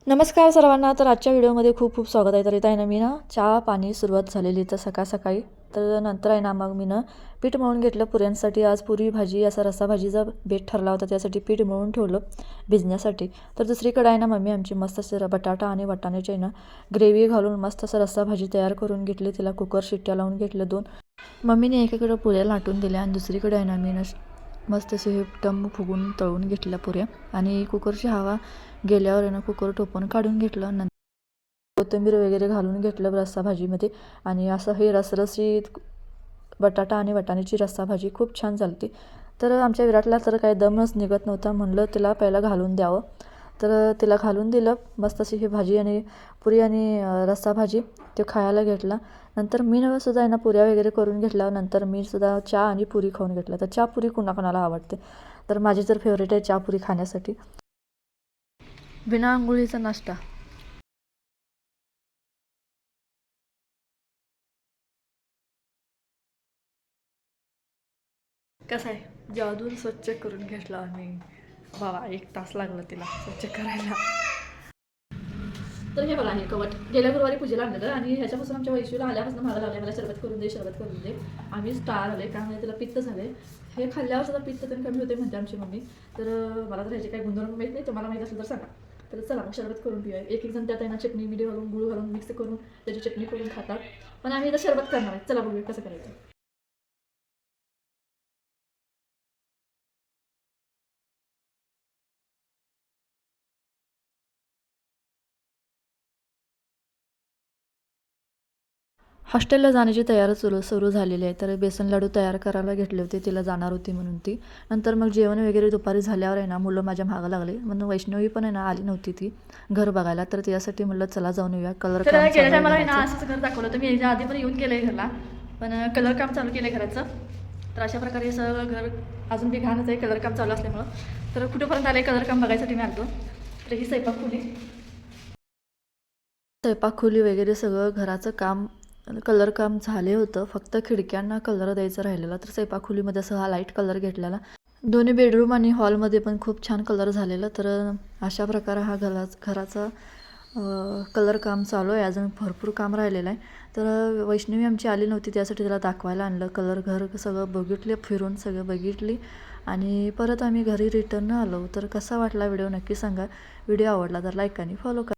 नमस्कार सर्वांना. तर आजच्या व्हिडिओमध्ये खूप खूप स्वागत आहे. तर इथं आहे ना मी ना चहा पाणी सुरुवात झालेली तर सकाळी. तर नंतर आहे ना मग मी ना पीठ मळून घेतलं पुऱ्यांसाठी. आज पुरी भाजी असा रस्सा भाजीचा बेत ठरला होता, त्यासाठी पीठ मळून ठेवलं भिजण्यासाठी. तर दुसरीकडे आहे ना मम्मी आमची मस्त असं बटाटा आणि वाटाण्याची आहे ना ग्रेव्ही घालून मस्त असं रस्सा भाजी तयार करून घेतली. तिला कुकर शिट्ट्या लावून घेतलं 2. मम्मीने एकीकडे पुऱ्या लाटून दिल्या आणि दुसरीकडे आहे ना मी ना मस्त असे हे टम्म फुगून तळून घेतल्या पुऱ्या. आणि कुकरची हवा गेल्यावर आहे ना कुकर टोपण काढून घेतलं. नंतर कोथिंबीर वगैरे घालून घेतलं रस्सा भाजीमध्ये. आणि असं हे रसरशीत बटाटा आणि वाटाण्याची रस्सा भाजी खूप छान झाली. तर आमच्या विराटला तर काही दमच निघत नव्हता. म्हणलं तिला पहिला घालून द्यावं. तर तिला घालून दिलं मस्त अशी ही भाजी आणि पुरी आणि रस्सा भाजी ते खायला घेतला. नंतर मी सुद्धा आहे ना पुऱ्या वगैरे करून घेतल्या. नंतर मी सुद्धा चहा आणि पुरी खाऊन घेतला. तर चहा पुरी कुणाकुणाला आवडते, तर माझी तर फेवरेट आहे चहा पुरी खाण्यासाठी. बिना आंघोळीचा नाश्ता. कसं आहे, जादून स्वच्छ करून घेतला आम्ही. बाबा 1 तास लागला तिला स्वच्छ करायला. तर हे बघा, हे कवट गेल्या गुरुवारी पूजेला आणलेलं आणि ह्याच्यापासून आमच्या वैशूला आल्यापासून मागं लागले मला शरबत करून दे. आम्ही स्टार आले त्यामुळे तिला पित्त झाले. हे खाल्ल्यावर सुद्धा पित्त तर कमी होते म्हणते आमची मम्मी. तर मला तर ह्याचे काही गुणधर्म माहीत नाही, तुम्हाला माहीत असेल तर सांगा. तर चला मग शरबत करून पिऊया. एक जण त्यात आहे ना चटणी मीठ घालून गुळ घालून मिक्स करून त्याची चटणी करून खातात. पण आम्ही इथं शरबत करणार आहे. चला बघूया कसं करायचं. हॉस्टेलला जाण्याची तयारी सुरू झालेली आहे. तर बेसन लाडू तयार करायला घेतले होते, तिला जाणार होती म्हणून ती. नंतर मग जेवण वगैरे दुपारी झाल्यावर आहे ना मुलं माझ्या मागं लागले. म्हणून वैष्णवी पण आहे ना आली नव्हती ती घर बघायला. तर त्यासाठी म्हणलं चला जाऊन येऊया. कलर काम गेल्या टायमाला आहे ना असंच घर दाखवलं. तर मी याच्या आधी पण येऊन केलं आहे घरला, पण कलर काम चालू केलं आहे घराचं. तर अशा प्रकारे सगळं घर अजून बी घाणच आहे कलर काम चालू असल्यामुळं. तर कुठेपर्यंत आलं आहे कलर काम बघायसाठी मी आलो. तर ही स्वयंपाक खोली वगैरे सगळं घराचं काम कलर काम झाले होतं. फक्त खिडक्यांना कलर द्यायचं राहिलेला. तर स्वयंपाक असं हा लाईट कलर घेतलेला. दोन्ही बेडरूम आणि हॉलमध्ये पण खूप छान कलर झालेला. तर अशा प्रकारे हा घराचा कलर काम चालू आहे. अजून भरपूर काम राहिलेलं आहे. तर वैष्णवी आमची आली नव्हती, त्यासाठी त्याला दाखवायला आणलं. घर सगळं बघितले, फिरून सगळं बघितली आणि परत आम्ही घरी रिटर्न आलो. तर कसा वाटला व्हिडिओ नक्की सांगा. व्हिडिओ आवडला तर लाईक आणि फॉलो करा.